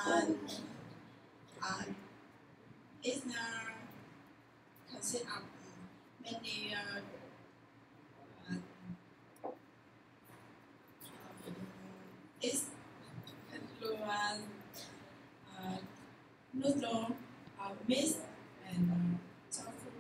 and it's consist of many it's include noodle, meat, and tofu.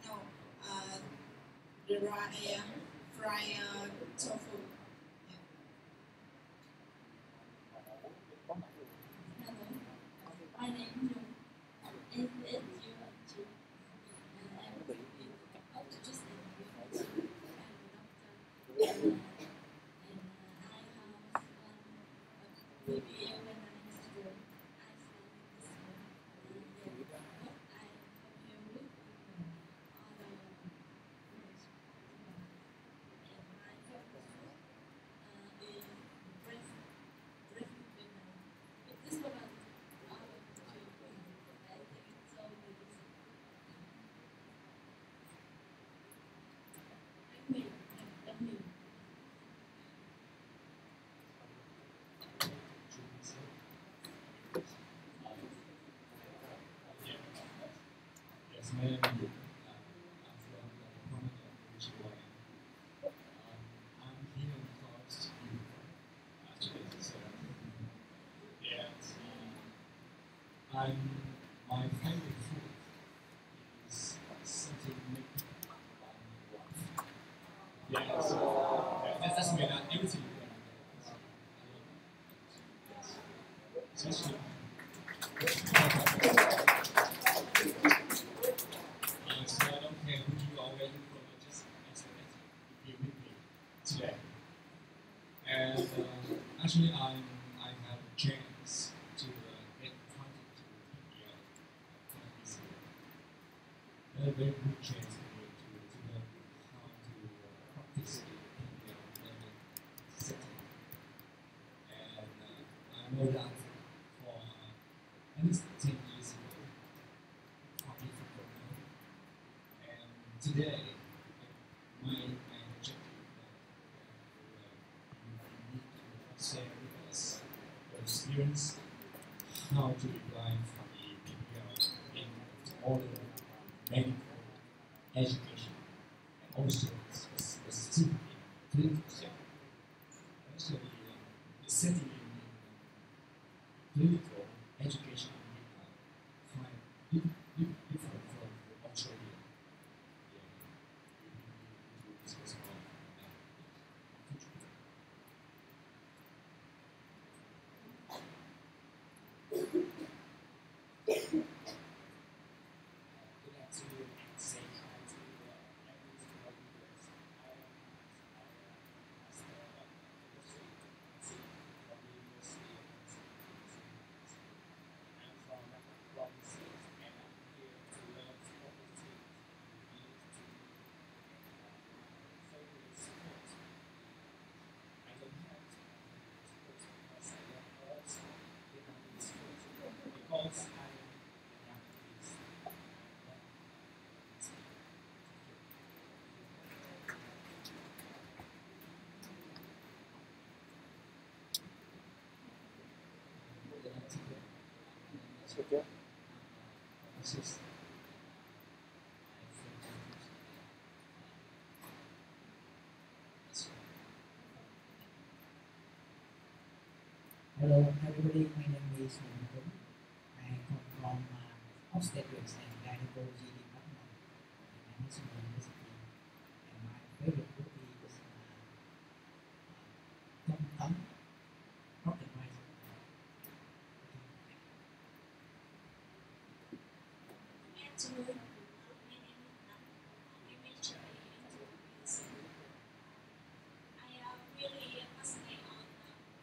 No, the fried tofu. My name is Ju. I'm just and I have PBL when I used to go. I studied this but I compare with other groups. And my favorite food is bread with but this one I think it's so delicious. Let me. Yes, ma'am. I'm from I'm here because you actually yes. I'm my favorite food is something made by my wife. Yes. That's made out everything. Yes. So I don't care who you are, where you from, I just accept that you be with me today. And actually, I have a chance to get contact with PBL this year. A very good chance to learn how to practice PBL setting. And I know that for at least 10 years ago, for difficult now. And today, my objective you need to share with us your experience, how to apply for the PBL in all the medical education, and also specifically clinical setting. Also, the setting in clinical education is quite different from Australia. Discuss about say hi to because okay. Hello everybody, my name is Tom. I come from obstetrics and gynecology department at National University. And my favorite book is Trong, Rocket Rice. Afternoon. Really fascinated on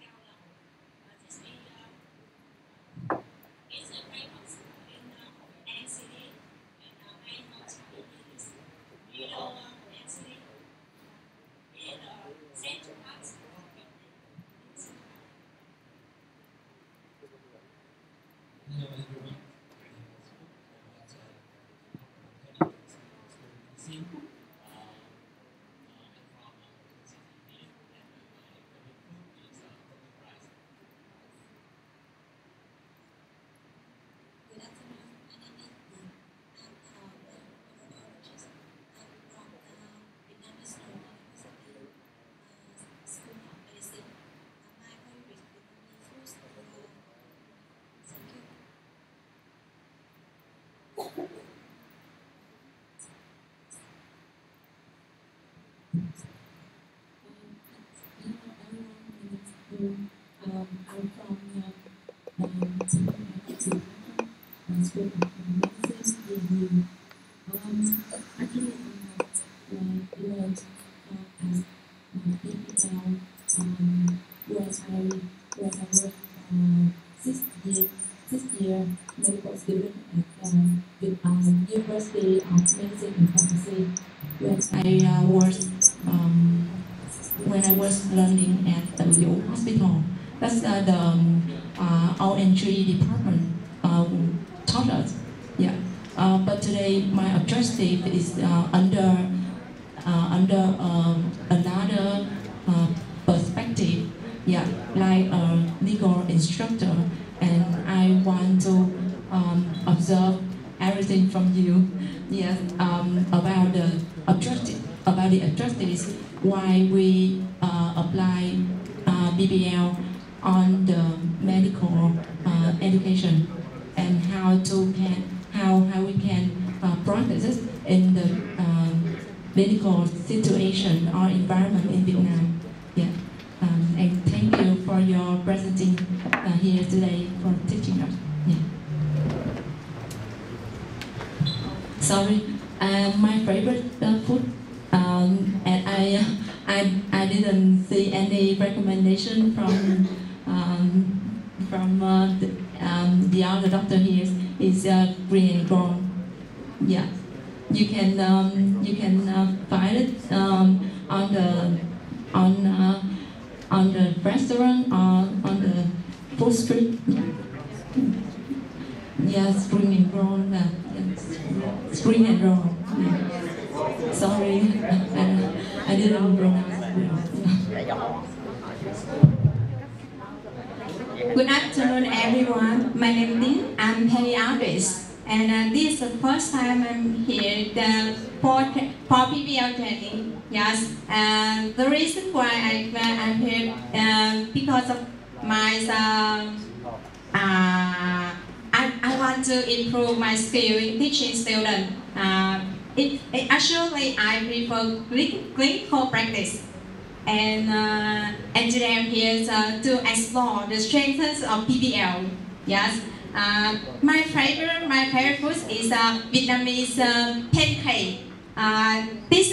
Gala. This is a famous in NCD and I know it's below NCD in Central Park. Hello everyone. My name is Sim. I'm from city here, and my favorite food is rice. Good afternoon. My name is Giảng. I'm biologist. I'm from the Vietnamese University School of Medicine. My favorite Vietnamese food is thank you. I'm from School of Medicine in actually I learned as PBL when I was sixth year medical student at University of Medicine and Pharmacy. When I was learning at the Giảng Hospital. That's the our entry department taught us. Yeah. But today my objective is under another perspective. Yeah, like a legal instructor, and I want to observe everything from you. Yes, about the objectives, why we apply PBL on the medical education, and how we can practice it in the medical situation or environment in Vietnam. Yeah, and thank you for your presenting here today for teaching us. Yeah. Sorry, my favorite food, and I didn't see any recommendation from the other doctor here. Is green and gold. Yeah, you can find it on the restaurant or on the food street. Yeah. Yeah, spring and roll. Spring and roll. Yeah. Sorry, I didn't pronounce it well. Good afternoon, everyone. My name is Lin. I'm pediatrist, and this is the first time I'm here for PBL training. Yes, and the reason why I'm here because of my I want to improve my skill in teaching students. Actually, I prefer clinical practice. And today I'm here to explore the strengths of PBL. Yes, my favorite food is Vietnamese pancake. This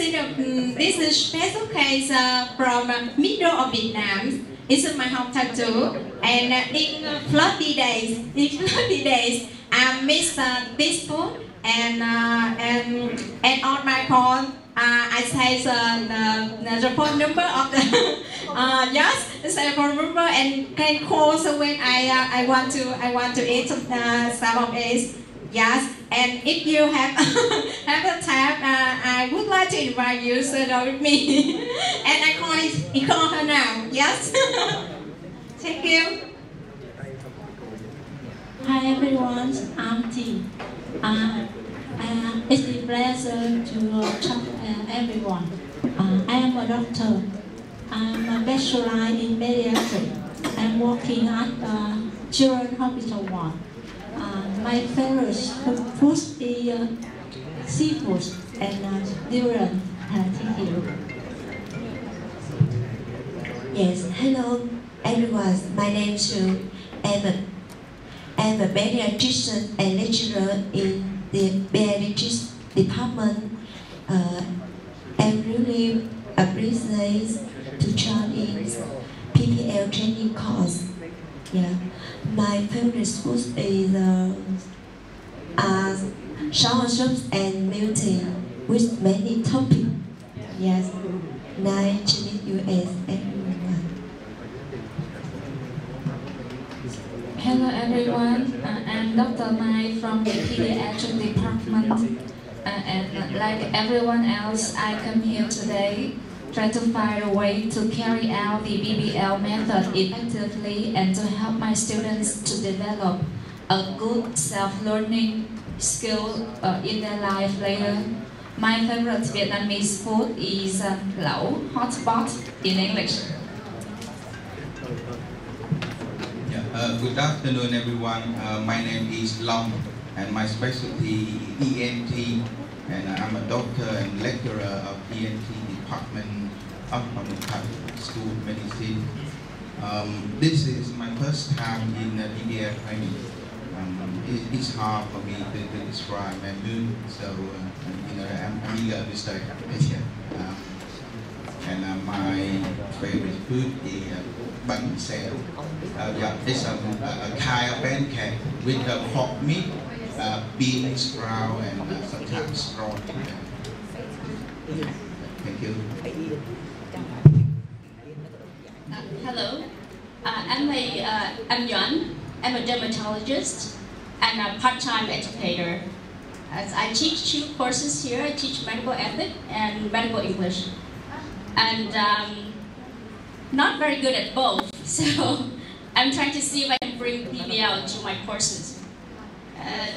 is special case from middle of Vietnam. It's my hometown too. And in floody days, I miss this food and on my phone. I say the phone number of the yes, the phone number and can call. So when I want to eat some of it, yes. And if you have have the time, I would like to invite you to sit down with me. And I call her now. Yes. Thank you. Hi everyone, I'm T. It's a pleasure to talk to everyone. I am a doctor. I'm a bachelor in pediatrics. I'm working at Children's Hospital 1. My favorite food is seafood and durian. Thank you. Yes, hello everyone. My name is Shu. I'm a pediatrician and lecturer in the pediatrics department. I really appreciate to join in PBL training course. Yeah, my favorite food is shower soups and meeting with many topics. Yes, nice to meet you as everyone. Hello everyone, I'm Dr. Mai from the Pediatric Department. And like everyone else, I come here today try to find a way to carry out the PBL method effectively and to help my students to develop a good self-learning skill in their life later. My favorite Vietnamese food is lẩu, hot pot in English. Good afternoon, everyone. My name is Long, and my specialty is ENT, and I'm a doctor and lecturer of ENT department of the School of Medicine. This is my first time in PBL training. It's hard for me to describe my mood, so I'm eager to start here. And my favorite food is bánh xèo. It's a kind of pancake with pork meat, beans, sprout, and sometimes straw. Thank you. Hello, I'm Yuan. I'm a dermatologist and a part-time educator. As I teach 2 courses here. I teach medical ethics and medical English. And not very good at both, so I'm trying to see if I can bring PBL to my courses and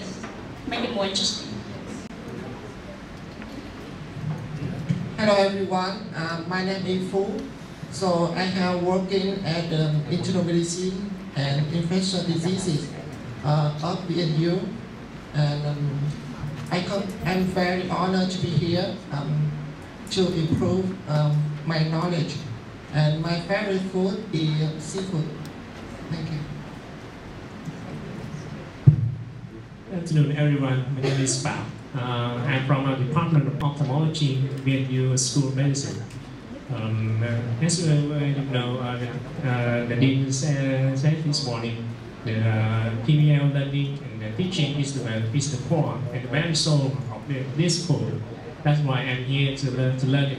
make it more interesting. Hello everyone, my name is Fu. So I have working at internal medicine and infectious diseases of BNU, and I'm very honored to be here to improve my knowledge. And my favorite food is seafood. Thank you. Good afternoon, everyone. My name is Bao. I'm from the Department of Ophthalmology, VNU School of Medicine. As you know, the Dean said this morning, the PBL learning and the teaching is the core and the very soul of this school. That's why I'm here to learn it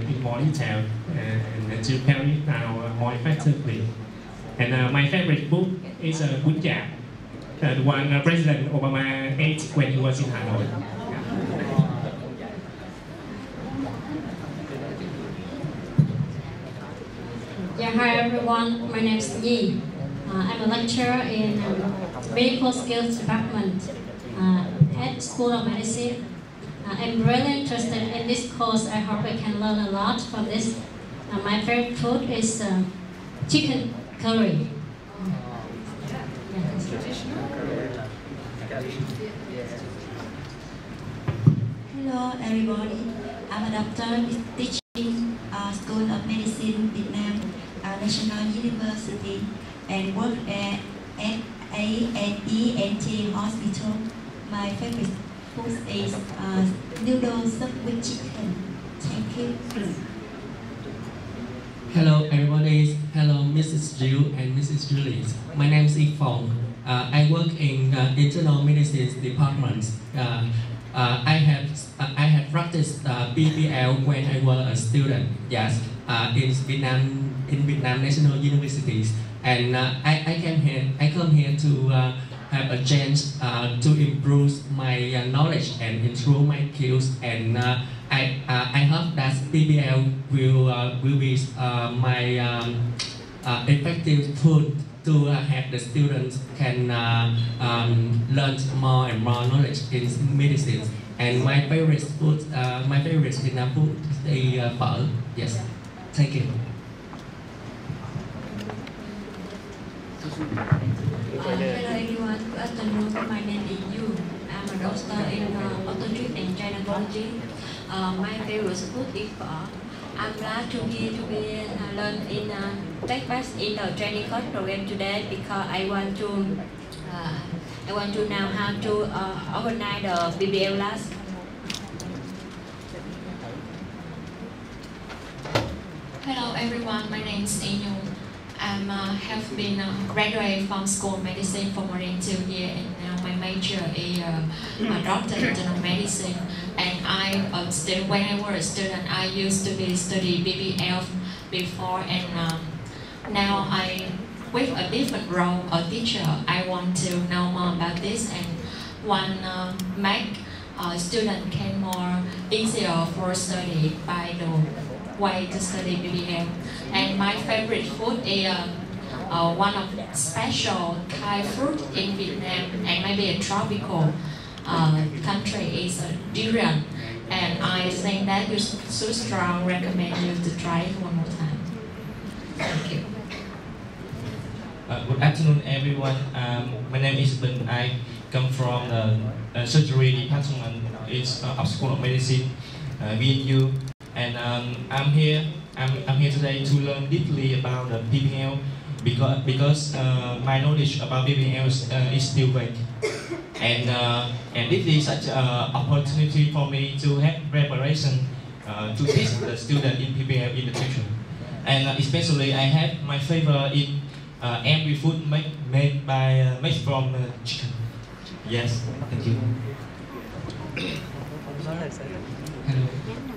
in more detail and to carry it out more effectively. And my favorite book is Bún Chả, the one President Obama ate when he was in Hanoi. Yeah, hi everyone, my name is Yi. I'm a lecturer in Medical Skills Department at School of Medicine. I'm really interested in this course. I hope I can learn a lot from this. My favorite food is chicken curry. Hello everybody, I'm a doctor teaching School of Medicine Vietnam National University and work at ENT Hospital. My favorite food is noodle soup with chicken. Thank you. Hello everybody, hello Mrs. Jiu and Mrs. Julie. My name is Ik Phong. I work in internal medicine department. I have practiced PBL when I was a student. Yes, in Vietnam National Universities, and I come here to have a chance to improve my knowledge and improve my skills, and I hope that PBL will be my effective tool to have the students can learn more and more knowledge in medicine. And my favorite food, my favorite Vietnam food is phở. Yes, thank you. Hello everyone, good afternoon. My name is Yu. I'm a doctor in obstetrics and gynecology. My favorite food is phở. I'm glad to be learn in take part in the training course program today because I want to know how to organize the PBL class. Hello everyone, my name is Enyung. I have been graduated from School of Medicine for more than 2 years, and now my major is doctor in general medicine. And when I was a student, I used to be study BBL before, and now I with a different role, a teacher, I want to know more about this and want make student can more easier for study by the way to study PBL. And my favorite food is one of special kind fruit in Vietnam and maybe a tropical country is durian. And I think that you so strong recommend you to try it one more time. Thank you. Good afternoon, everyone. My name is Ben. I come from the surgery department of School of Medicine, VNU, and I'm here. I'm here today to learn deeply about the PBL because my knowledge about PBL is still vague, and this is such an opportunity for me to have preparation to teach the student in PBL in the future, and especially I have my favor in every food made from chicken. Yes, thank you. Hello,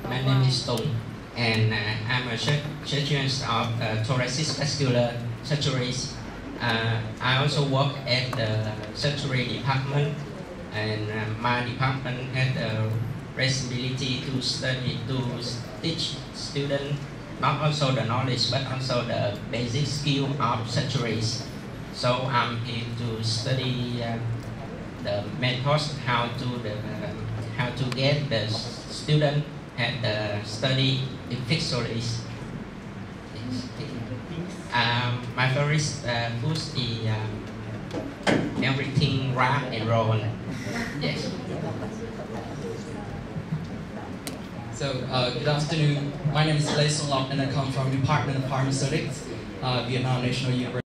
my name is Tom, and I'm a surgeon of thoracic vascular surgeries. I also work at the surgery department, and my department had the responsibility to teach students not also the knowledge but also the basic skill of surgeries. So I'm here to study the methods how to get the student at the study effectively. My favorite food is everything wrap and roll. Yes. So, good afternoon. My name is Lê Xuân Lộc and I come from Department of Pharmaceutics, Vietnam National University.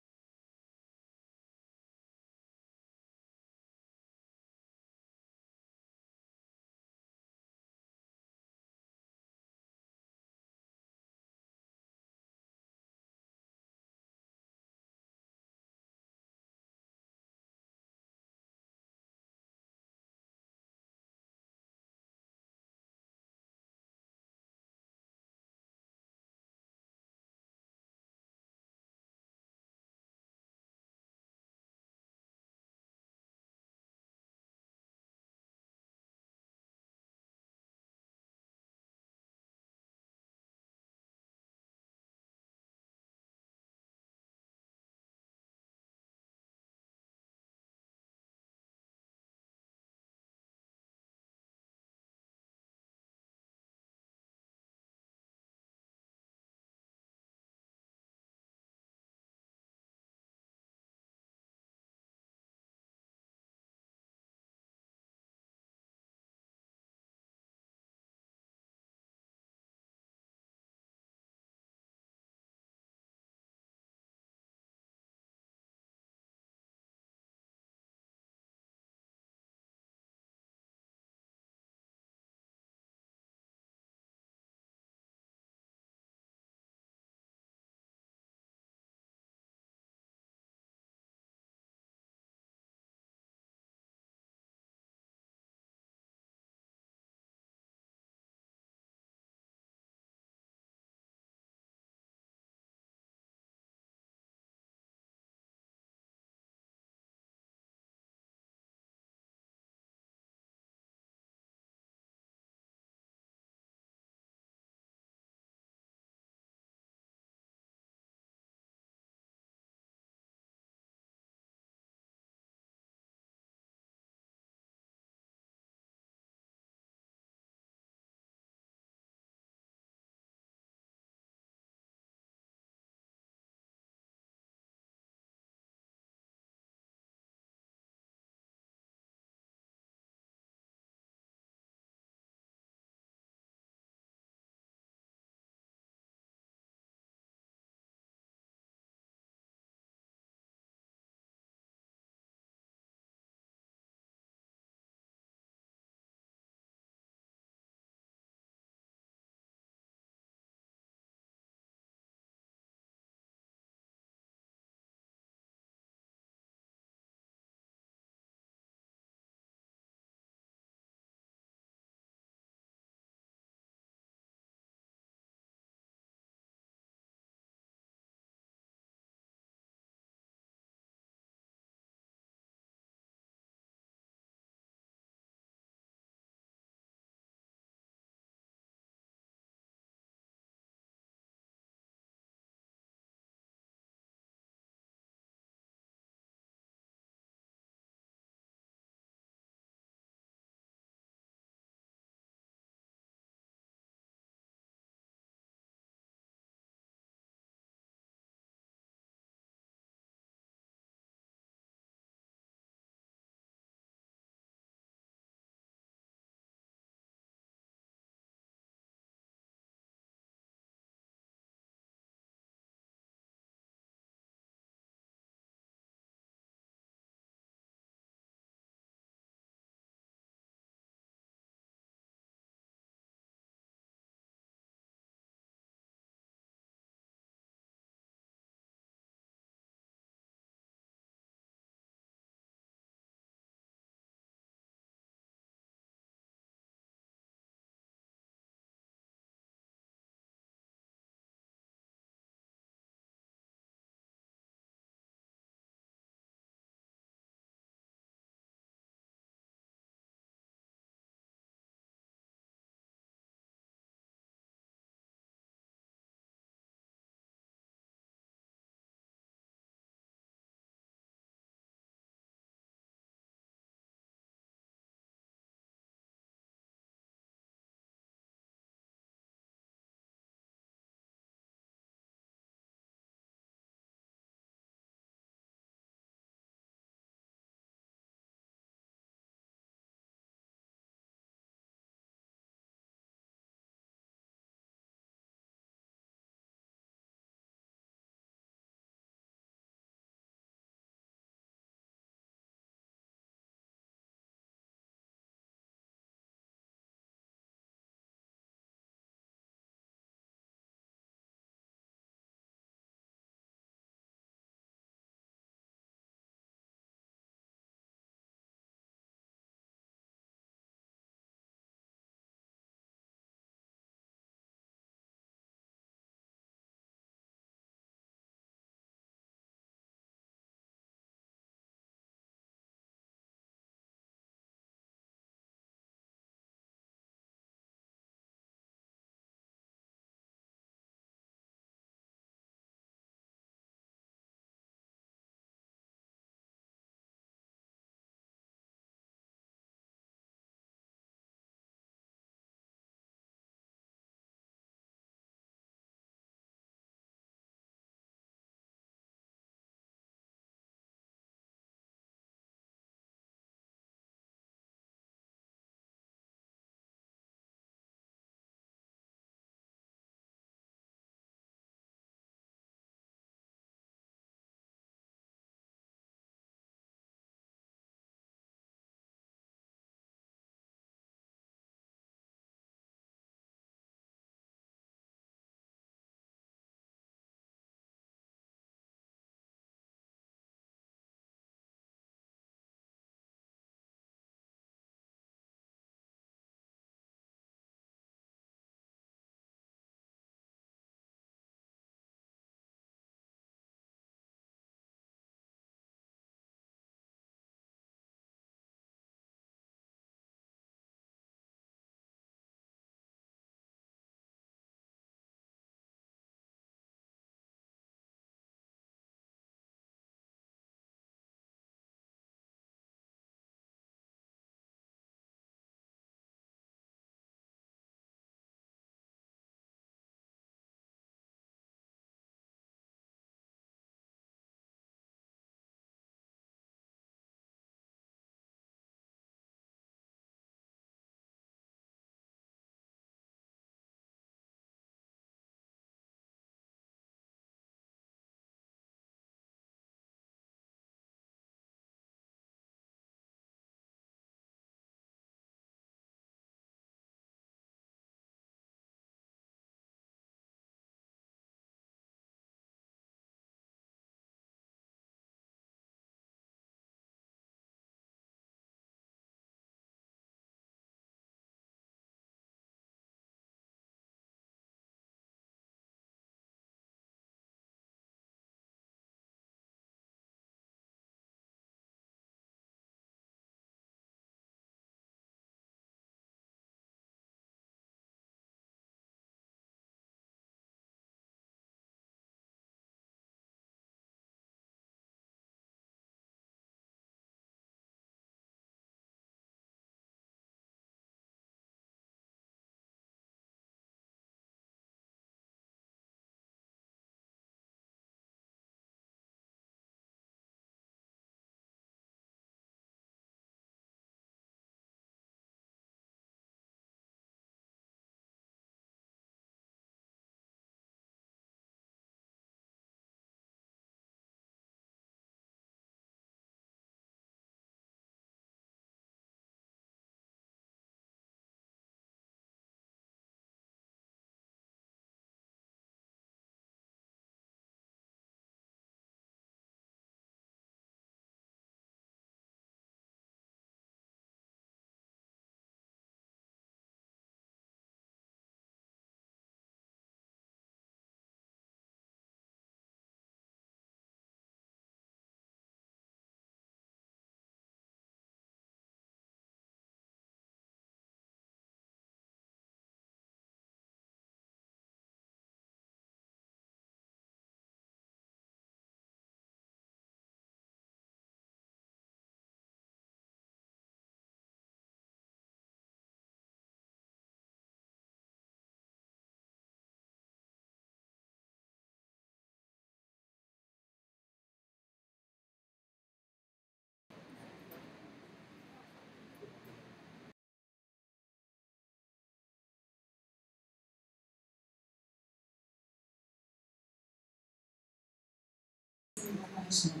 information.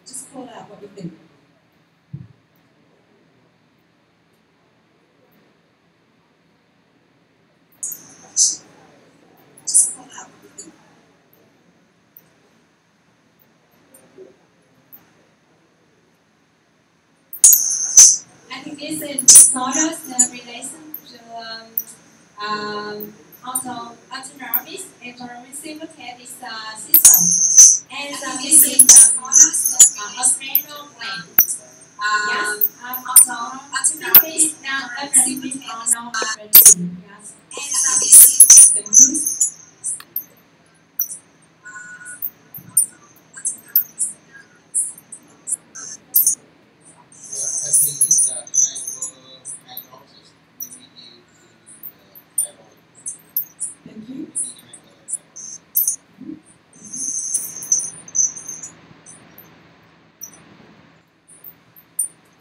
Just call out what you think. I think this is sort of the relation to autonomous simultaneous system. And this is the adrenal gland. Yes, autonomous now adrenaline or non-adrenaline. Yes. Thank you. I think it's the hypothesis maybe due to thyroid. Thank you.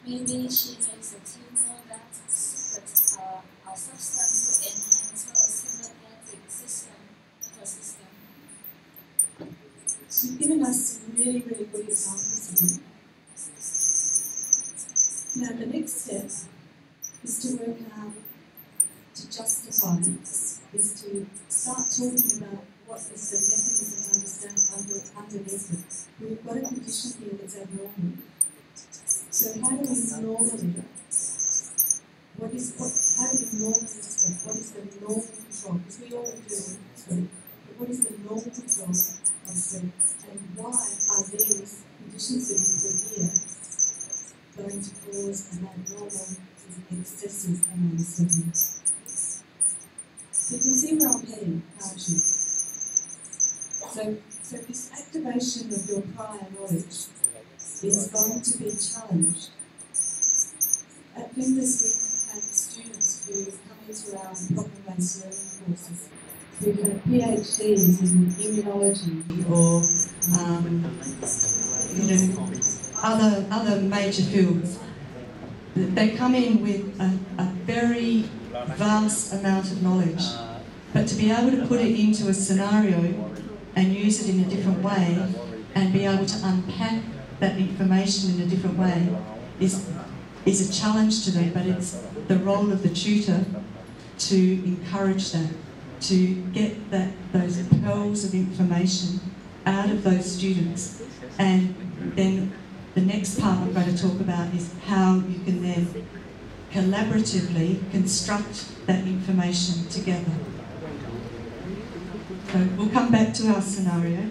Maybe she makes a tumor that secretes a substance to enhance her sympathetic ecosystem. You've given us some really, really good examples here. Now the next step is to work out, to justify this, is to start talking about what is the mechanism underneath it. We've got a condition here that's abnormal. So how do we normally, how do we normally expect? What is the normal control? Because we all do sleep, but what is the normal control of sleep? And why are these conditions that we put here going to cause an abnormal, excessive amount of sleeping? So you can see where I'm heading, can't you? So this activation of your prior knowledge is going to be challenged. At Flinders we have students who come into our problem-based learning courses who have PhDs in immunology or other major fields. They come in with a very vast amount of knowledge, but to be able to put it into a scenario and use it in a different way and be able to unpack that information in a different way is a challenge to them, but it's the role of the tutor to encourage that, to get those pearls of information out of those students. And then the next part I'm going to talk about is how you can then collaboratively construct that information together. So we'll come back to our scenario.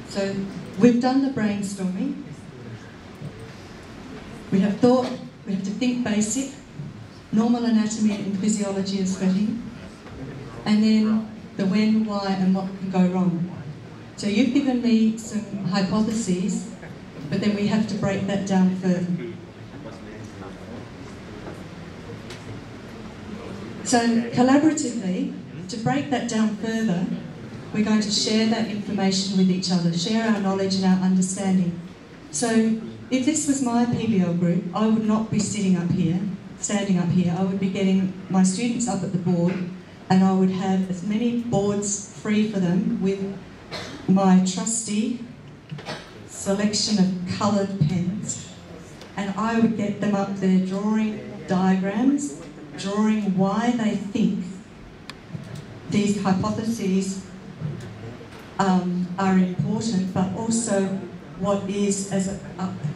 So we've done the brainstorming. We have thought, we have to think basic, normal anatomy and physiology of sweating, and then the when, why, and what can go wrong. So you've given me some hypotheses, but then we have to break that down further. So collaboratively, to break that down further, we're going to share that information with each other, share our knowledge and our understanding. So if this was my PBL group, I would not be standing up here. I would be getting my students up at the board, and I would have as many boards free for them with my trusty selection of coloured pens. And I would get them up there drawing diagrams, drawing why they think these hypotheses are important, but also what is, as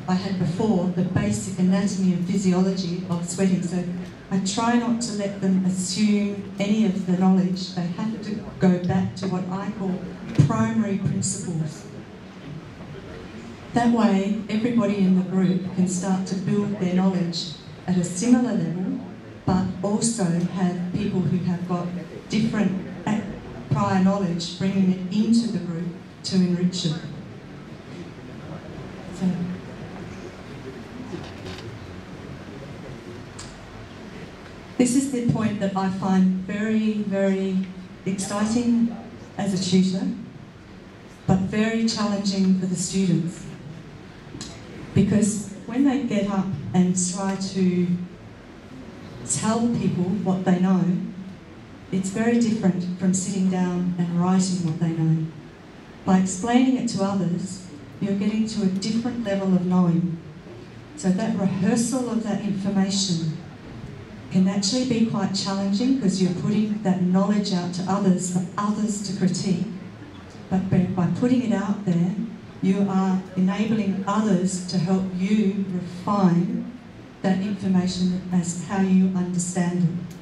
I had before, the basic anatomy and physiology of sweating. So I try not to let them assume any of the knowledge. They have to go back to what I call primary principles. That way, everybody in the group can start to build their knowledge at a similar level, but also have people who have got different prior knowledge, bringing it into the group to enrich it. So, this is the point that I find very, very exciting as a tutor, but very challenging for the students. Because when they get up and try to tell people what they know, It's very different from sitting down and writing what they know. By explaining it to others, you're getting to a different level of knowing. So that rehearsal of that information can actually be quite challenging because you're putting that knowledge out to others for others to critique. But by putting it out there, you are enabling others to help you refine that information as how you understand it.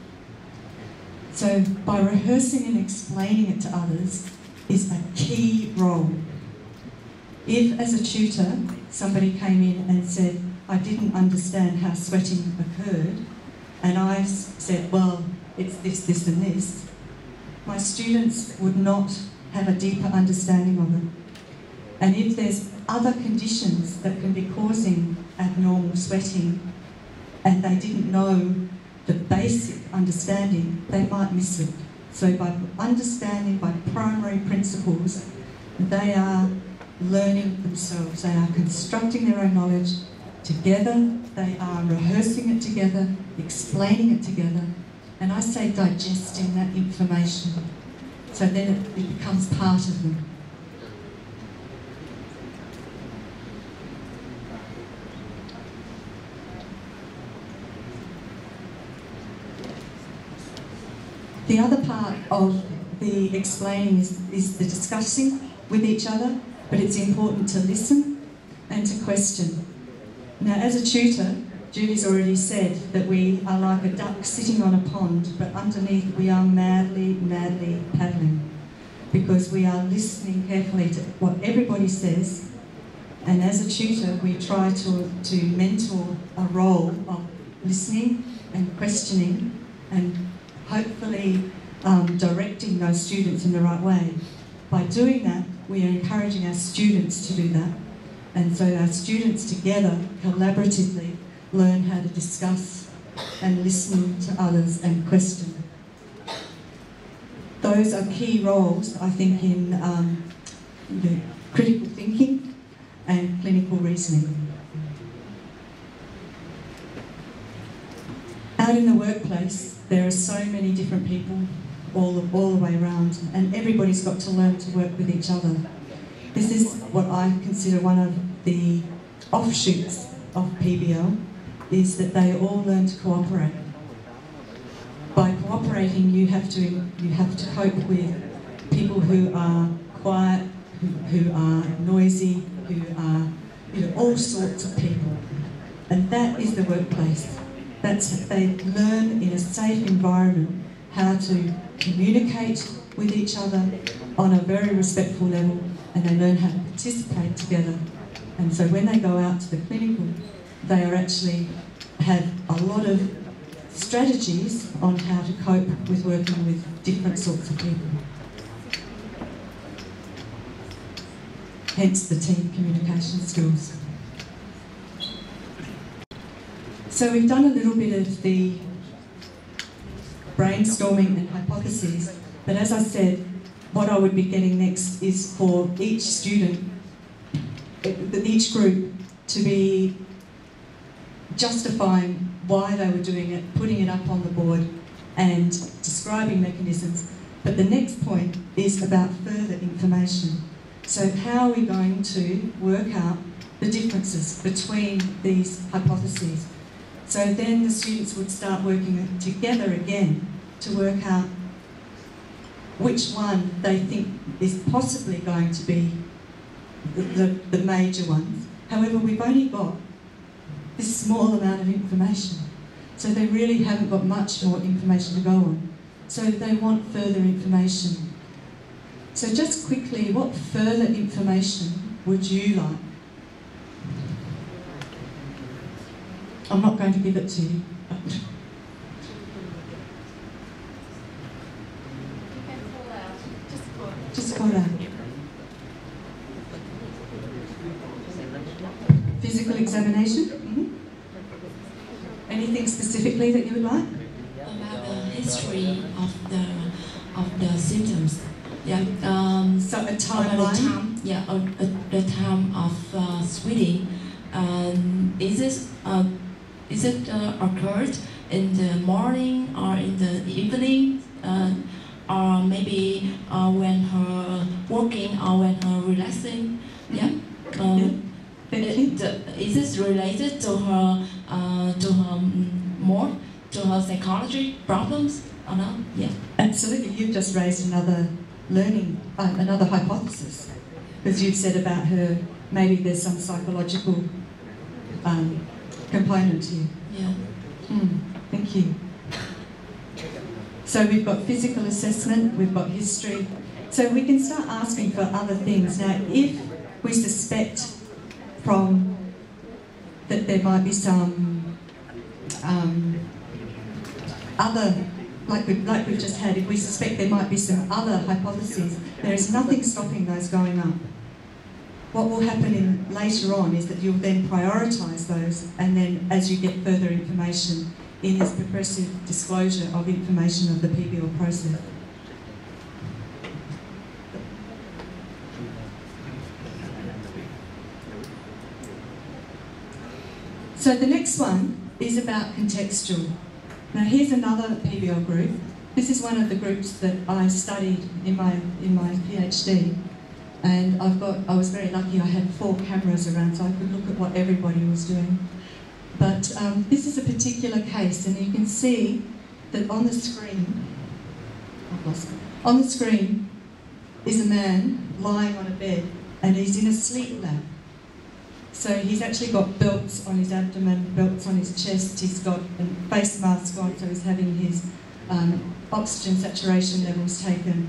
So by rehearsing and explaining it to others is a key role. If, as a tutor, somebody came in and said, I didn't understand how sweating occurred, and I said, well, it's this, this and this, my students would not have a deeper understanding of it. And if there's other conditions that can be causing abnormal sweating and they didn't know the basic understanding, they might miss it. So by understanding, by primary principles, they are learning themselves. They are constructing their own knowledge together. They are rehearsing it together, explaining it together. And I say digesting that information. So then it becomes part of them. The other part of the explaining is the discussing with each other, but it's important to listen and to question. Now, as a tutor, Julie's already said that we are like a duck sitting on a pond, but underneath we are madly, madly paddling, because we are listening carefully to what everybody says, and as a tutor we try to mentor a role of listening and questioning and hopefully directing those students in the right way. By doing that, we are encouraging our students to do that. And so our students together, collaboratively, learn how to discuss and listen to others and question. Those are key roles, I think, in critical thinking and clinical reasoning. Out in the workplace, there are so many different people all the way around, and everybody's got to learn to work with each other. This is what I consider one of the offshoots of PBL, is that they all learn to cooperate. By cooperating, you have to cope with people who are quiet, who are noisy, who are all sorts of people, and that is the workplace. They learn in a safe environment how to communicate with each other on a very respectful level, and they learn how to participate together. And so when they go out to the clinical, they are actually have a lot of strategies on how to cope with working with different sorts of people. Hence the team communication skills. So we've done a little bit of the brainstorming and hypotheses, but as I said, what I would be getting next is for each student, each group, to be justifying why they were doing it, putting it up on the board and describing mechanisms. But the next point is about further information. So how are we going to work out the differences between these hypotheses? So then the students would start working together again to work out which one they think is possibly going to be the major ones. However, we've only got this small amount of information, so they really haven't got much more information to go on. So they want further information. So just quickly, what further information would you like? I'm not going to give it to you. Just call out. Physical examination? Mm-hmm. Anything specifically that you would like? About the history of the symptoms. Yeah. So a timeline. The time of sweating. Is it occurred in the morning or in the evening or maybe when her working or when her relaxing. Yeah. Is this related to her more to her psychology problems or not? Yeah. Absolutely. You've just raised another learning, another hypothesis, because you've said about her maybe there's some psychological component here. Yeah. Thank you. So we've got physical assessment, we've got history. So we can start asking for other things. Now, if we suspect from that there might be some other, like we've just had, if we suspect there might be some other hypotheses, there is nothing stopping those going up. What will happen later on is that you'll then prioritise those, and then as you get further information in this progressive disclosure of information of the PBL process. So the next one is about contextual. Now here's another PBL group. This is one of the groups that I studied in my PhD. And I was very lucky, I had 4 cameras around so I could look at what everybody was doing. But this is a particular case, and you can see that on the screen, I've lost it. On the screen is a man lying on a bed, and he's in a sleep lab. So he's actually got belts on his abdomen, belts on his chest, he's got a face mask on, so he's having his oxygen saturation levels taken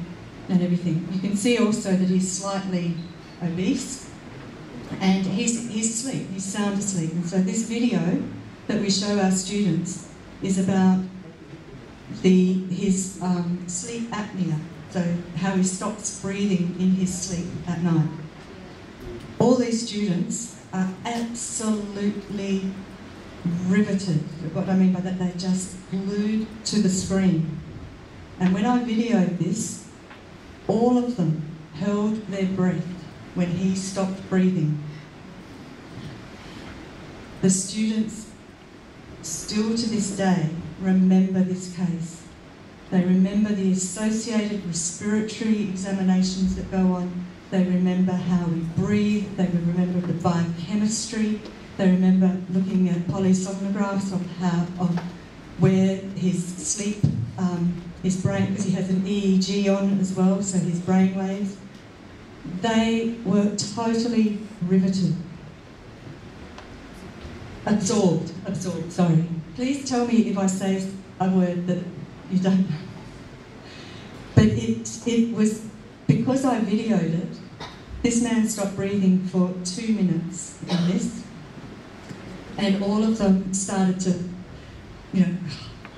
and everything. You can see also that he's slightly obese, and he's asleep, he's sound asleep. And so this video that we show our students is about his sleep apnea, so how he stops breathing in his sleep at night. All these students are absolutely riveted. What I mean by that, they're just glued to the screen. And when I videoed this, all of them held their breath when he stopped breathing. The students still to this day remember this case. They remember the associated respiratory examinations that go on. They remember how we breathe. They remember the biochemistry. They remember looking at polysomnographs of where his sleep, his brain, because he has an EEG on as well, so his brain waves. They were totally riveted. Absorbed, sorry. Please tell me if I say a word that you don't know. But it was, because I videoed it, this man stopped breathing for 2 minutes in this, and all of them started to,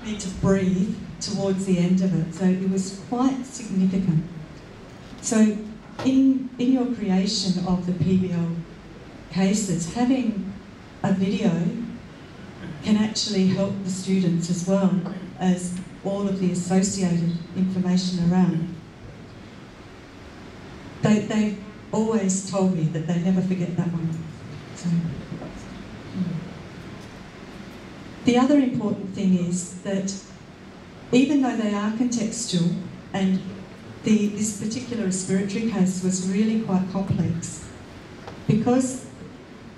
need to breathe towards the end of it. So it was quite significant. So in your creation of the PBL cases, having a video can actually help the students as well as all of the associated information around. They've always told me that they never forget that one. So, the other important thing is that even though they are contextual, and this particular respiratory case was really quite complex, because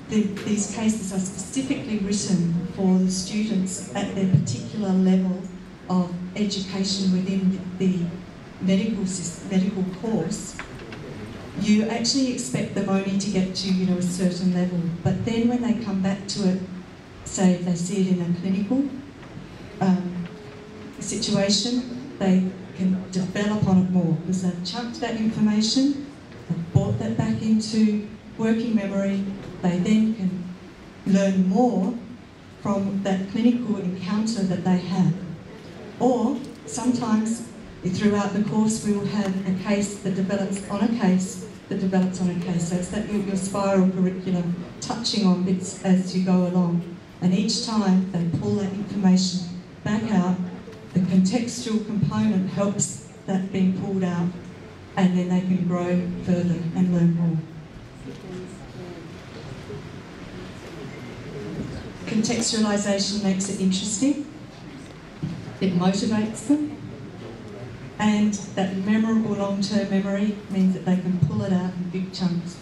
these cases are specifically written for the students at their particular level of education within the medical course, you actually expect them only to get to a certain level. But then when they come back to it, say if they see it in a clinical situation, they can develop on it more because they've chunked that information, they've brought that back into working memory. They then can learn more from that clinical encounter that they had. Or sometimes throughout the course we will have a case that develops on a case that develops on a case. So it's that your spiral curriculum touching on bits as you go along. And each time they pull that information back out, the contextual component helps that being pulled out, and then they can grow further and learn more. Contextualisation makes it interesting. It motivates them. And that memorable long-term memory means that they can pull it out in big chunks.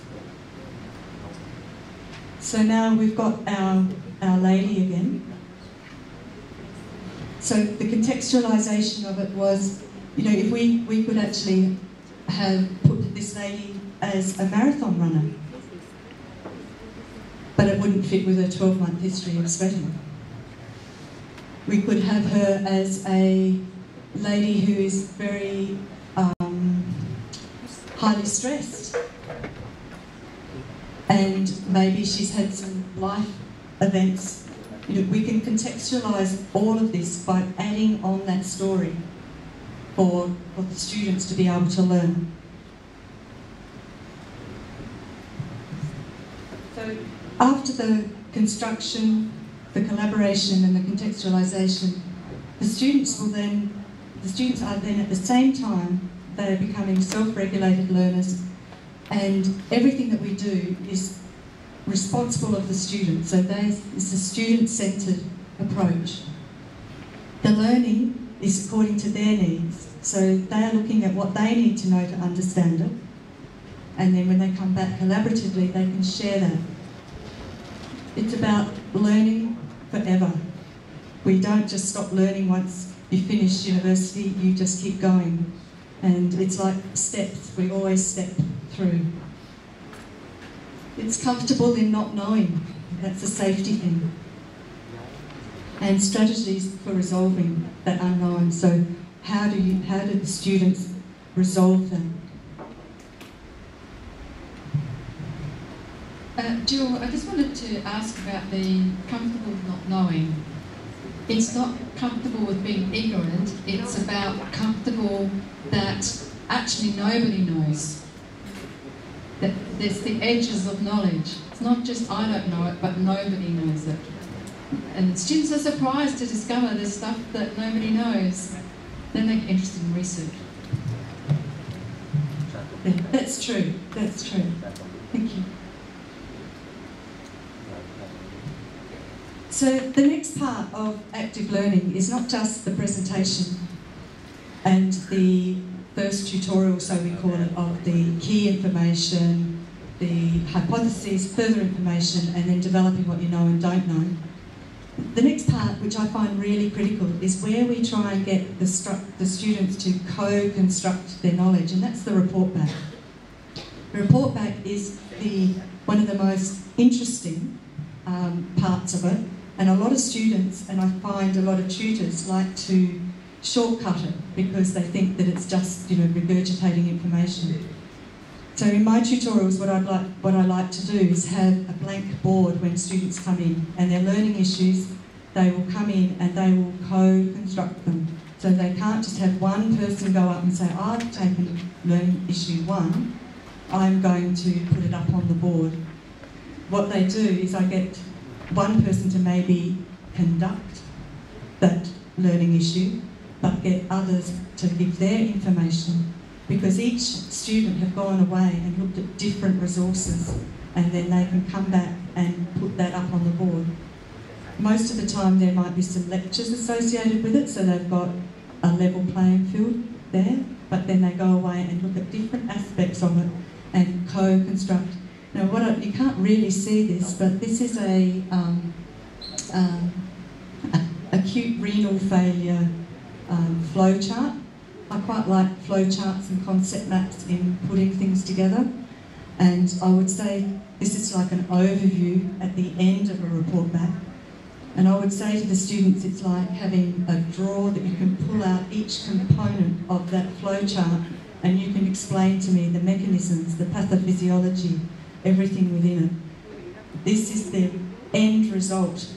So now we've got our lady again. So the contextualisation of it was, you know, if we could actually have put this lady as a marathon runner, but it wouldn't fit with her 12-month history of sweating. We could have her as a lady who is very highly stressed, and maybe she's had some life events. You know, we can contextualise all of this by adding on that story for the students to be able to learn. So after the construction, the collaboration and the contextualisation, the students are then at the same time, they are becoming self-regulated learners, and everything that we do is responsible of the student. So it's a student-centred approach. The learning is according to their needs. So they are looking at what they need to know to understand it, and then when they come back collaboratively, they can share that. It's about learning forever. We don't just stop learning once you finish university, you just keep going. And it's like steps, we always step through. It's comfortable in not knowing, that's a safety thing. And strategies for resolving that unknown. So how do the students resolve them? Jill, I just wanted to ask about the comfortable with not knowing. It's not comfortable with being ignorant, it's about comfortable that actually nobody knows. That there's the edges of knowledge. It's not just I don't know it, but nobody knows it. And students are surprised to discover there's stuff that nobody knows. Then they get interested in research. Yeah, that's true, that's true. Thank you. So the next part of active learning is not just the presentation and the first tutorial, so we call it, of the key information, the hypotheses, further information, and then developing what you know and don't know. The next part, which I find really critical, is where we try and get the students to co-construct their knowledge, and that's the report back. The report back is one of the most interesting parts of it, and a lot of students, and I find a lot of tutors, like to shortcut it because they think that it's just, you know, regurgitating information. So in my tutorials, what I like to do is have a blank board when students come in and they're learning issues. They will come in and they will co-construct them. So they can't just have one person go up and say, I've taken learning issue 1, I'm going to put it up on the board. What they do is I get one person to maybe conduct that learning issue, but get others to give their information, because each student have gone away and looked at different resources, and then they can come back and put that up on the board. Most of the time there might be some lectures associated with it, so they've got a level playing field there, but then they go away and look at different aspects of it and co-construct. Now, you can't really see this, but this is a acute renal failure flow chart. I quite like flow charts and concept maps in putting things together, and I would say this is like an overview at the end of a report back. And I would say to the students, it's like having a drawer that you can pull out each component of that flow chart, and you can explain to me the mechanisms, the pathophysiology, everything within it. This is the end result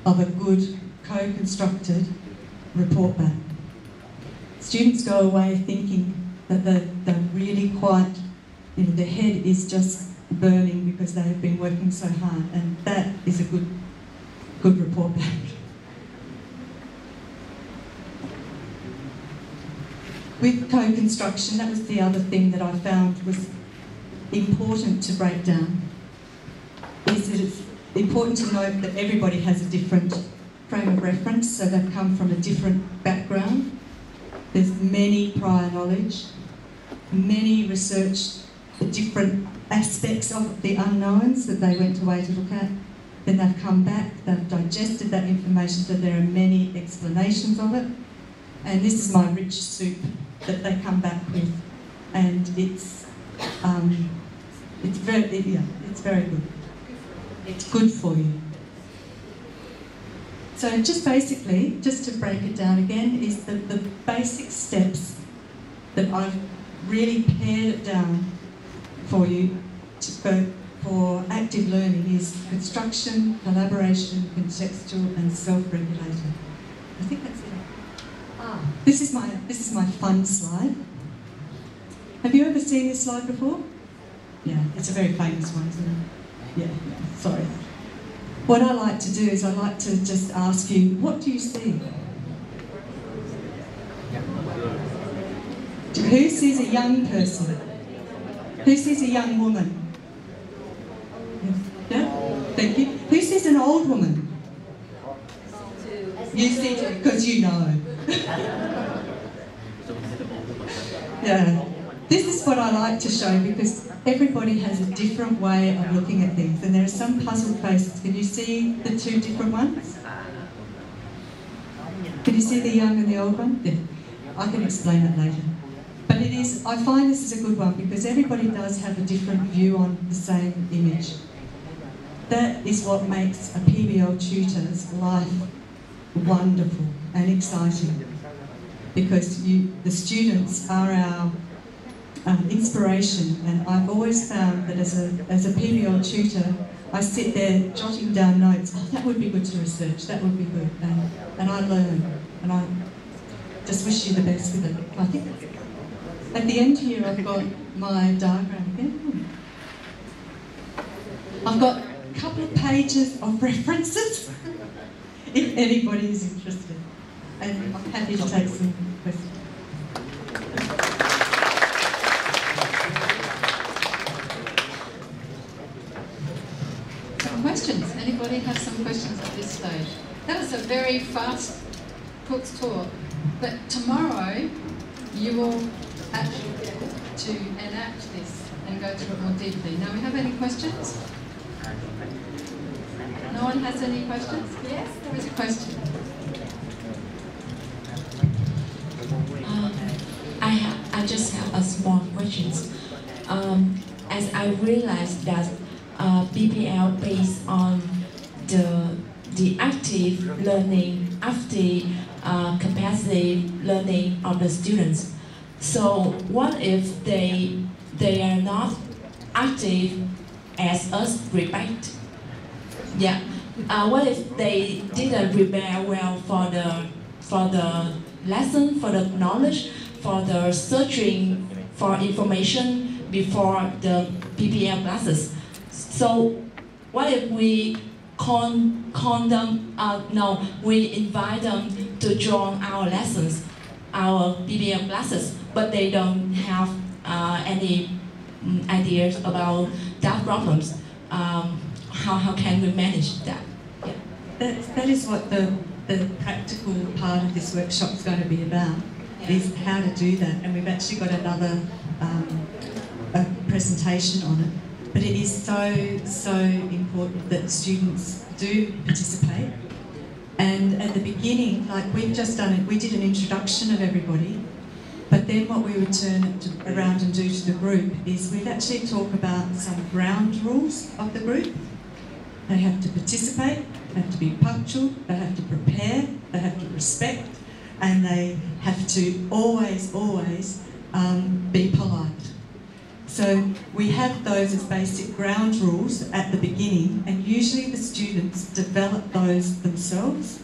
of a good co-constructed report back. Students go away thinking that they're really quite, you know, their head is just burning because they have been working so hard, and that is a good report back. With co-construction, that was the other thing that I found was important to break down, is that it's important to note that everybody has a different frame of reference, so they've come from a different background. There's many prior knowledge, many research the different aspects of the unknowns that they went away to look at. Then they've come back, they've digested that information, so there are many explanations of it. And this is my rich soup that they come back with. And it's very good. It's good for you. So just basically, just to break it down again, is the basic steps that I've really pared it down for you for active learning is construction, collaboration, contextual and self-regulated. I think that's it. This is my fun slide. Have you ever seen this slide before? Yeah, it's a very famous one, isn't it? Yeah, sorry. What I like to do is I like to just ask you, what do you see? Who sees a young person? Who sees a young woman? Yeah? Thank you. Who sees an old woman? You see too, because you know. Yeah. This is what I like to show because everybody has a different way of looking at things, and there are some puzzle faces. Can you see the two different ones? Can you see the young and the old one? Yeah. I can explain it later. But it is, I find this is a good one because everybody does have a different view on the same image. That is what makes a PBL tutor's life wonderful and exciting, because the students are our inspiration, and I've always found that as a PBL tutor, I sit there jotting down notes. Oh, that would be good to research. That would be good, and I learn, and I just wish you the best with it. I think at the end here, I've got my diagram again. I've got a couple of pages of references, if anybody is interested, and I'm happy to take some questions. Questions? Anybody have some questions at this stage? That was a very fast Cook's talk, but tomorrow you will actually be able to enact this and go through it more deeply. Now, we have any questions? No one has any questions? Yes, there is a question. I just have a small question. As I realized that PBL based on the active learning, active capacity learning of the students. So what if they are not active as us respect? Yeah. What if they didn't prepare well for the lesson, for the knowledge, for the searching for information before the PBL classes? So what if we we invite them to join our lessons, our PBL classes, but they don't have any ideas about that problems. How can we manage that? Yeah. That is what the practical part of this workshop is going to be about, is how to do that. And we've actually got another a presentation on it. But it is so important that students do participate. And at the beginning, like we've just done it, we did an introduction of everybody, but then what we would turn it around and do to the group is we'd actually talk about some ground rules of the group. They have to participate, they have to be punctual, they have to prepare, they have to respect, and they have to always be polite. So we have those as basic ground rules at the beginning, and usually the students develop those themselves,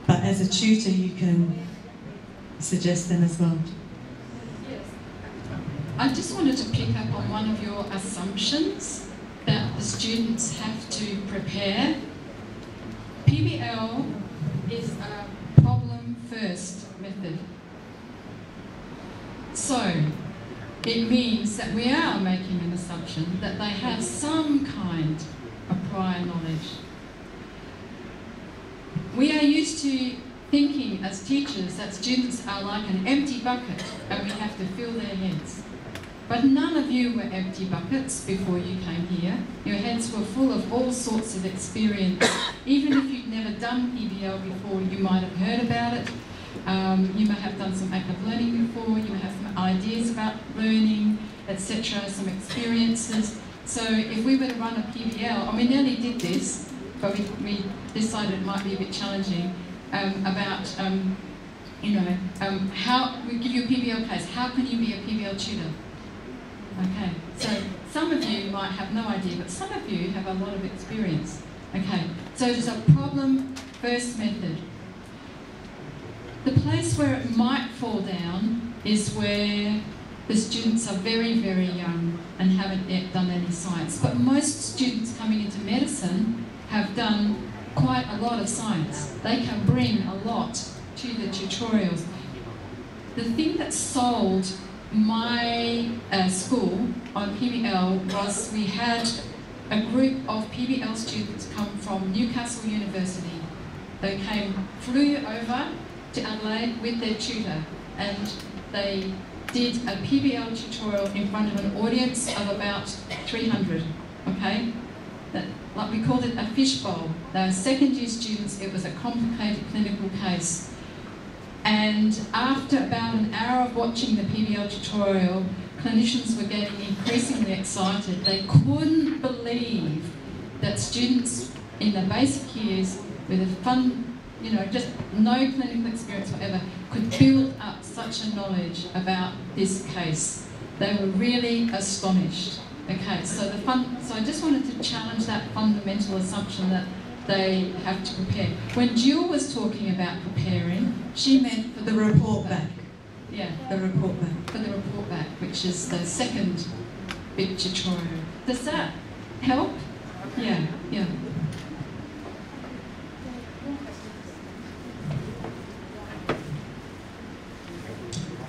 but as a tutor you can suggest them as well. I just wanted to pick up on one of your assumptions that the students have to prepare. PBL is a problem-first method. So it means that we are making an assumption that they have some kind of prior knowledge. We are used to thinking as teachers that students are like an empty bucket and we have to fill their heads. But none of you were empty buckets before you came here. Your heads were full of all sorts of experience. Even if you'd never done PBL before, you might have heard about it. You may have done some active learning before, you may have some ideas about learning, etc., some experiences. So if we were to run a PBL, and we nearly did this, but we decided it might be a bit challenging, about, how, we give you a PBL case, how can you be a PBL tutor? Okay, so some of you might have no idea, but some of you have a lot of experience. Okay, so there's a problem first method. The place where it might fall down is where the students are very, very young and haven't yet done any science. But most students coming into medicine have done quite a lot of science. They can bring a lot to the tutorials. The thing that sold my school on PBL was we had a group of PBL students come from Newcastle University. They flew over to Adelaide with their tutor, and they did a PBL tutorial in front of an audience of about 300, okay? Like we called it a fishbowl. They were second year students, it was a complicated clinical case. And after about an hour of watching the PBL tutorial, clinicians were getting increasingly excited. They couldn't believe that students in the basic years with a fun, just no clinical experience whatever, could build up such a knowledge about this case. They were really astonished. Okay, so I just wanted to challenge that fundamental assumption that they have to prepare. When Jill was talking about preparing, she meant for the report back. Yeah, the report back. For the report back, which is the second big tutorial. Does that help? Yeah, yeah.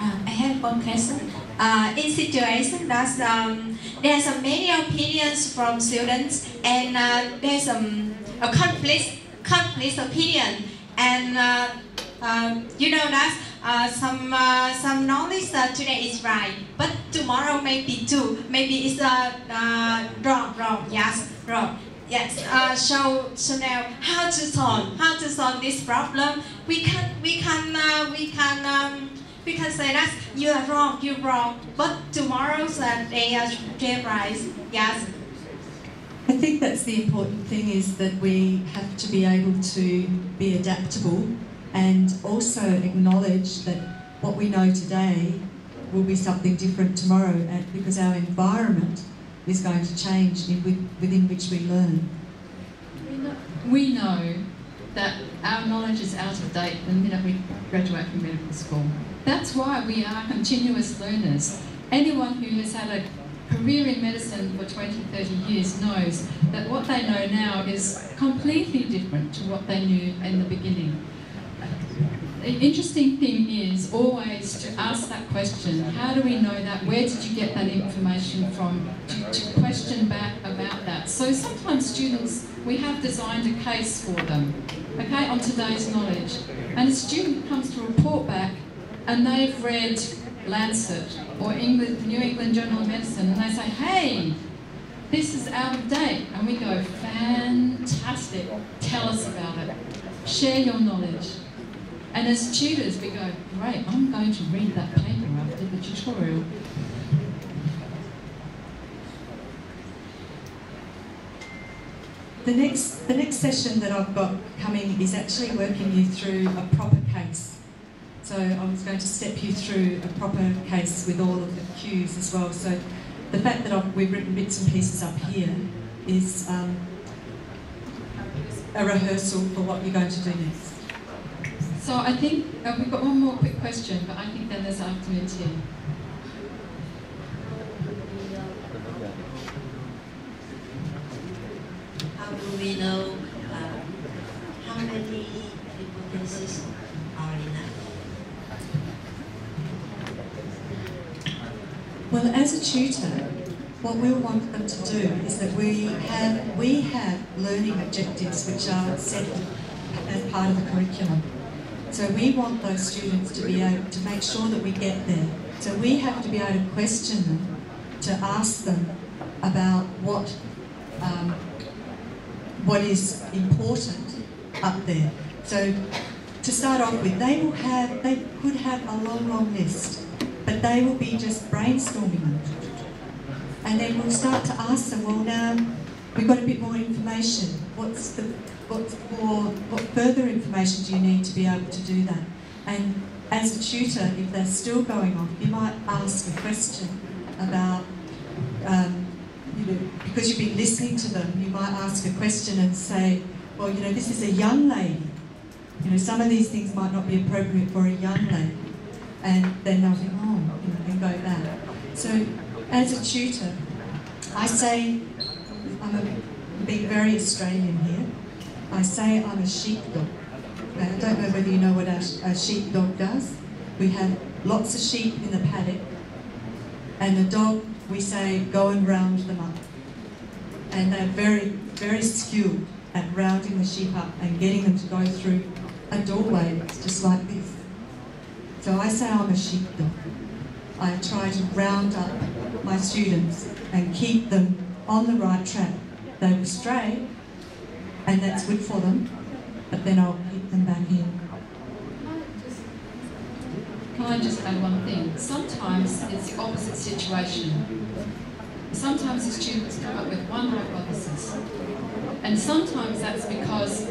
I have one question. In situation that there's many opinions from students, and there's a conflict opinion, and some knowledge today is right, but tomorrow maybe too, maybe it's wrong. Yes, wrong. Yes. So now how to solve this problem? We can say that you're wrong, but tomorrow's they are right. Yes. I think that's the important thing, is that we have to be able to be adaptable and also acknowledge that what we know today will be something different tomorrow, because our environment is going to change within which we learn. We know that our knowledge is out of date the minute we graduate from medical school. That's why we are continuous learners. Anyone who has had a career in medicine for 20, 30 years knows that what they know now is completely different to what they knew in the beginning. The interesting thing is always to ask that question, how do we know that? Where did you get that information from? To question back about that. So sometimes students, we have designed a case for them, okay, on today's knowledge. And a student comes to report back and they've read Lancet or New England Journal of Medicine, and they say, hey, this is out of date. And we go, fantastic, tell us about it. Share your knowledge. And as tutors, we go, great, I'm going to read that paper after the tutorial. The next session that I've got coming is actually working you through a proper case. So I was going to step you through a proper case with all of the cues as well. So the fact that we've written bits and pieces up here is a rehearsal for what you're going to do next. So I think we've got one more quick question, but I think then there's afternoon tea. How do we know how many hypotheses are enough? Well, as a tutor, what we'll want them to do is that we have learning objectives which are set as part of the curriculum. So we want those students to be able to make sure that we get there. So we have to be able to question them, to ask them about what is important up there. So to start off with, they could have a long list, but they will be just brainstorming them. And then we'll start to ask them, well now, we've got a bit more information. What further information do you need to be able to do that? And as a tutor, if they're still going on, you might ask a question about, because you've been listening to them, you might ask a question and say, well, this is a young lady. Some of these things might not be appropriate for a young lady. And then they'll think, and go back. So as a tutor, I say, I'm being very Australian here, I say I'm a sheepdog. Now, I don't know whether you know what a sheepdog does. We have lots of sheep in the paddock, and the dog, we say, go and round them up. And they're very, very skilled at rounding the sheep up and getting them to go through a doorway just like this. So I say I'm a sheepdog. I try to round up my students and keep them on the right track. They will stray, and that's good for them, but then I'll keep them back in. Can I just add one thing? Sometimes it's the opposite situation. Sometimes the students come up with one hypothesis, and sometimes that's because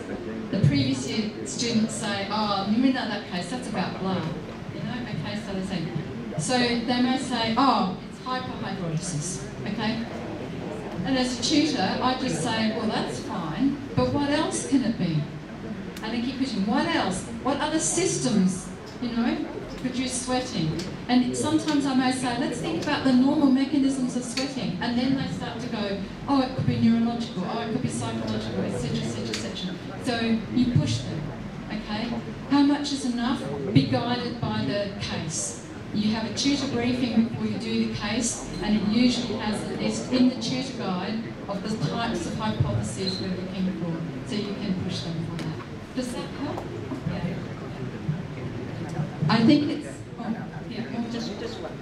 the previous year students say, oh, in that case, that's about blah. Okay, so they say. So they may say, oh, it's hyperhidrolysis, okay? And as a tutor, I just say, well, that's fine, but what else can it be? And I keep pushing, what else? What other systems, produce sweating? And sometimes I may say, let's think about the normal mechanisms of sweating. And then they start to go, oh, it could be neurological, oh, it could be psychological, etc., etc., etc. So you push them, okay? How much is enough? Be guided by the case. You have a tutor briefing before you do the case, and it usually has a list in the tutor guide of the types of hypotheses we're looking for, so you can push them for that. Does that help? Yeah. I think it's... just one.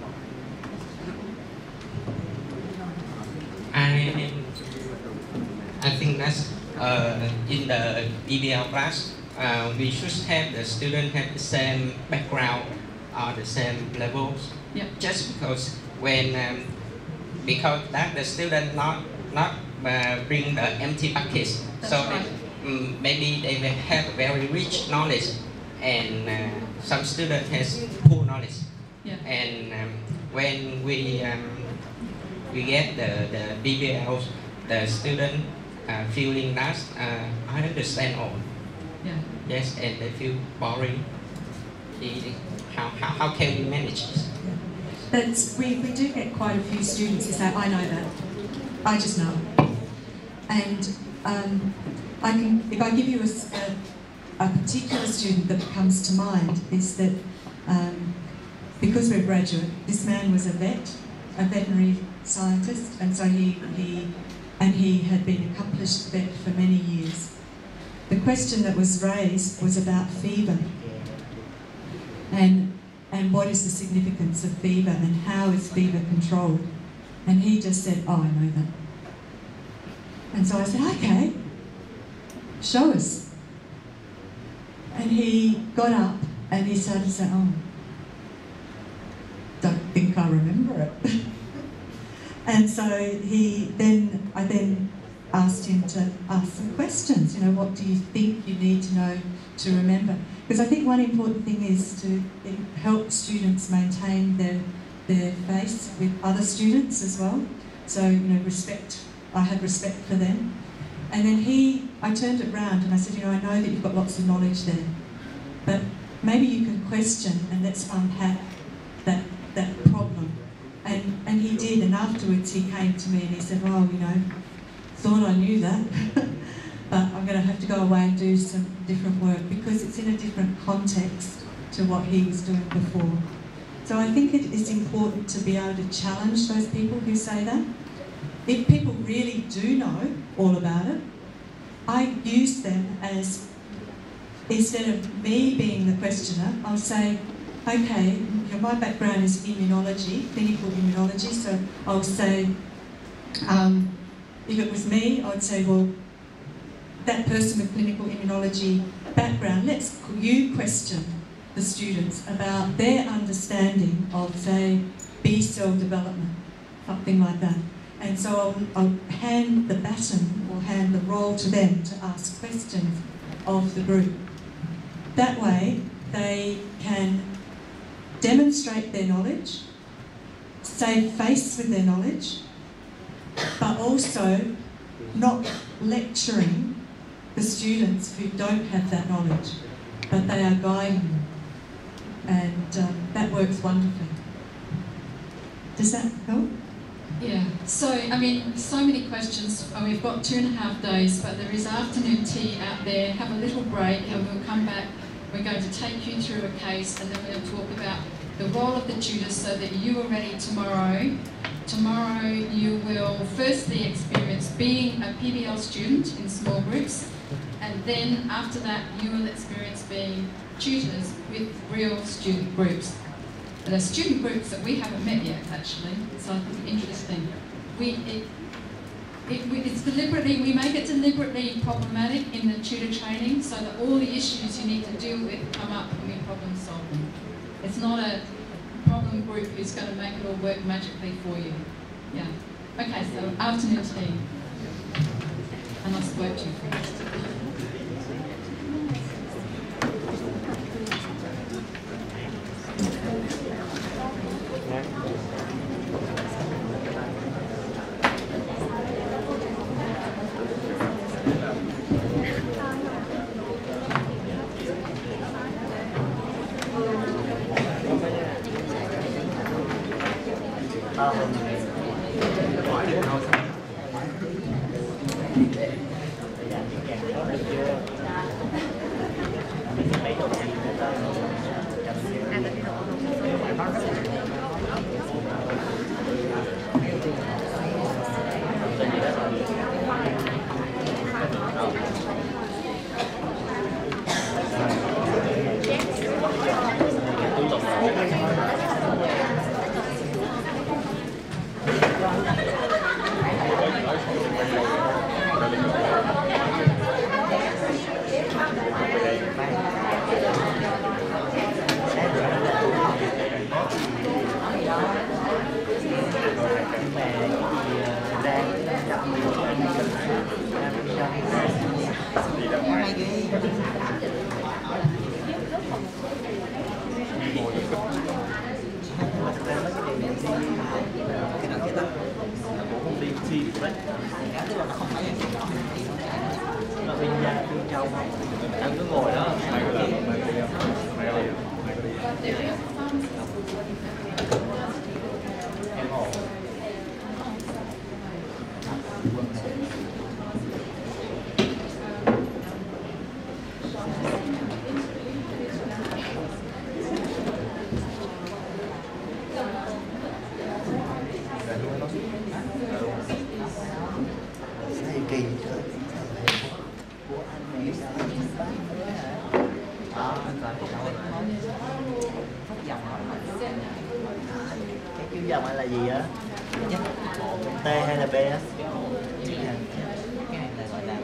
I think that's in the PBL class, we should have the student have the same background or the same levels. Yep. Just because because that the student not bring the empty buckets, that's so right. Maybe they will have very rich knowledge, and some student has poor knowledge. Yeah. And when we get the PBL, the student feeling that I understand all. Yeah. Yes, and they feel boring. How can we manage this? We do get quite a few students who say, I know that. I just know. And if I give you a particular student that comes to mind, is that because we're graduate, this man was a veterinary scientist, and so he had been an accomplished vet for many years. The question that was raised was about fever, and what is the significance of fever, and how is fever controlled? And he just said, oh, I know that. And so I said, okay, show us. And he got up and he started to say, oh, don't think I remember it. And so I then asked him to ask some questions. What do you think you need to know to remember? Because I think one important thing is to help students maintain their faith with other students as well. So, respect. I had respect for them. And then I turned it round and I said, I know that you've got lots of knowledge there, but maybe you can question and let's unpack that problem. And he did, and afterwards he came to me and he said, well, thought I knew that, but I'm going to have to go away and do some different work because it's in a different context to what he was doing before. So I think it is important to be able to challenge those people who say that. If people really do know all about it, I use them as instead of me being the questioner, I'll say, okay, my background is immunology, clinical immunology, so I'll say, if it was me, I'd say, well, that person with clinical immunology background, let's you question the students about their understanding of, say, B cell development, something like that. And so I'll hand the baton or hand the role to them to ask questions of the group. That way, they can demonstrate their knowledge, save face with their knowledge, but also not lecturing the students who don't have that knowledge, but they are guiding them. And that works wonderfully. Does that help? Yeah, so, I mean, so many questions. We've got 2.5 days, but there is afternoon tea out there. Have a little break and we'll come back. We're going to take you through a case and then we're going to talk about the role of the tutors so that you are ready tomorrow. Tomorrow you will firstly experience being a PBL student in small groups, and then after that you will experience being tutors with real student groups. And they're student groups that we haven't met yet, actually, so I think it's interesting. We make it deliberately problematic in the tutor training so that all the issues you need to deal with come up when we problem solve them. It's not a problem group who's going to make it all work magically for you. Yeah. Okay, so afternoon tea. And I spoke to you first. Cái kiếm dòng là gì á? T hay là B á? Cái này là gọi là